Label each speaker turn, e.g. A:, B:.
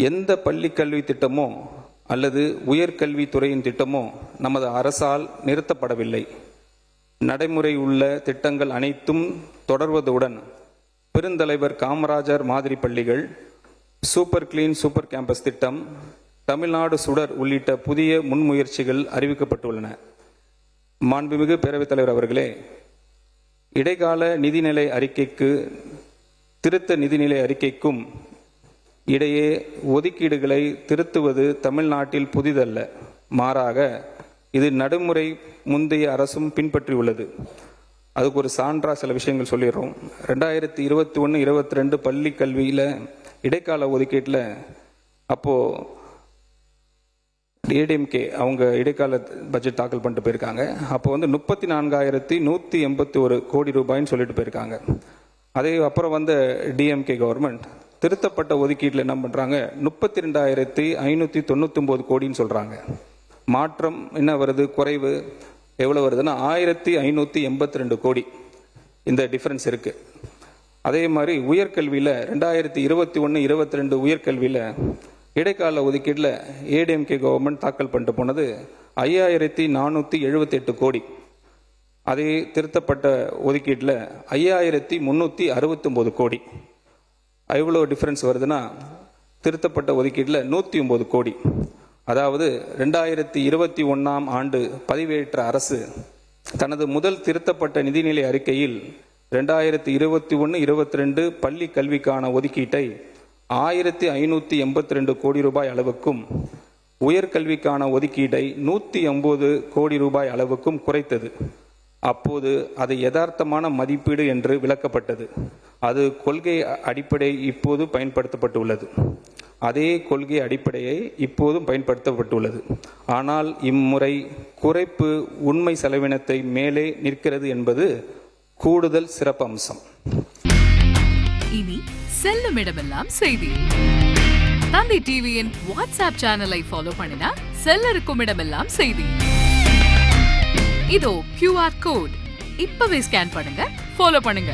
A: எந்த பள்ளி கல்வி திட்டமோ அல்லது உயர்கல்வித்துறையின் திட்டமோ நமது அரசால் நிறுத்தப்படவில்லை. நடைமுறை உள்ள திட்டங்கள் அனைத்தும் தொடர்வதுடன் பெருந்தலைவர் காமராஜர் மாதிரி பள்ளிகள், சூப்பர் கிளீன் சூப்பர் கேம்பஸ் திட்டம், தமிழ்நாடு சுடர் உள்ளிட்ட புதிய முன்முயற்சிகள் அறிவிக்கப்பட்டுள்ளன. மாண்புமிகு பேரவைத் தலைவர் அவர்களே, இடைக்கால நிதிநிலை அறிக்கைக்கு திருத்த நிதிநிலை அறிக்கைக்கும் இடையே ஒதுக்கீடுகளை திருத்துவது தமிழ்நாட்டில் புதிதல்ல. மாறாக இது நடைமுறை முந்தைய அரசும் பின்பற்றியுள்ளது. அதுக்கு ஒரு சான்றா சில விஷயங்கள் சொல்லிடுறோம். 2021-22 பள்ளி கல்வியில் இடைக்கால ஒதுக்கீட்டில் அப்போது ஏடிஎம்கே அவங்க இடைக்கால பட்ஜெட் தாக்கல் பண்ணிட்டு போயிருக்காங்க. அப்போ 34,181 கோடி ரூபாய்ன்னு சொல்லிட்டு போயிருக்காங்க. அதே அப்புறம் வந்த டிஎம்கே கவர்மெண்ட் திருத்தப்பட்ட ஒதுக்கீட்டில் என்ன பண்ணுறாங்க, 32,599 கோடின்னு சொல்கிறாங்க. மாற்றம் என்ன வருது, குறைவு எவ்வளோ வருதுன்னா 1,582 கோடி. இந்த டிஃப்ரென்ஸ் இருக்குது. அதே மாதிரி உயர்கல்வியில் 2021-22 உயர்கல்வியில் இடைக்கால ஒதுக்கீட்டில் ஏடிஎம்கே கவர்மெண்ட் தாக்கல் பண்ணிட்டு போனது 5,478 கோடி. அதே திருத்தப்பட்ட ஒதுக்கீட்டில் 5,369 கோடி. எவ்வளோ டிஃப்ரென்ஸ் வருதுன்னா திருத்தப்பட்ட ஒதுக்கீட்டில் 109 கோடி. அதாவது 2021ஆம் ஆண்டு பதிவேற்ற அரசு தனது முதல் திருத்தப்பட்ட நிதிநிலை அறிக்கையில் 2021-22 பள்ளி கல்விக்கான ஒதுக்கீட்டை 1,582 கோடி ரூபாய் அளவுக்கும் உயர்கல்விக்கான ஒதுக்கீட்டை 180 கோடி ரூபாய் அளவுக்கும் குறைத்தது. அப்போது அது யதார்த்தமான மதிப்பீடு என்று விளக்கப்பட்டது. அது கொள்கை அடிப்படை இப்போது பயன்படுத்தப்பட்டுள்ளது. அதே கொள்கை அடிப்படையை இப்போதும் பயன்படுத்தப்பட்டுள்ளது. ஆனால் இம்முறை குறைப்பு உண்மை செலவினத்தை மேலே நிற்கிறது என்பது கூடுதல் சிறப்பு அம்சம்.
B: இனி செல்லும் இடமெல்லாம் செய்தி. தந்தை டிவியின் வாட்ஸ்அப் சேனலை ஃபாலோ பண்ணினா செல்ல இருக்கும் இடமெல்லாம் செய்தி. இதோ QR கோட் இப்பவே ஸ்கேன் பண்ணுங்க, ஃபாலோ பண்ணுங்க.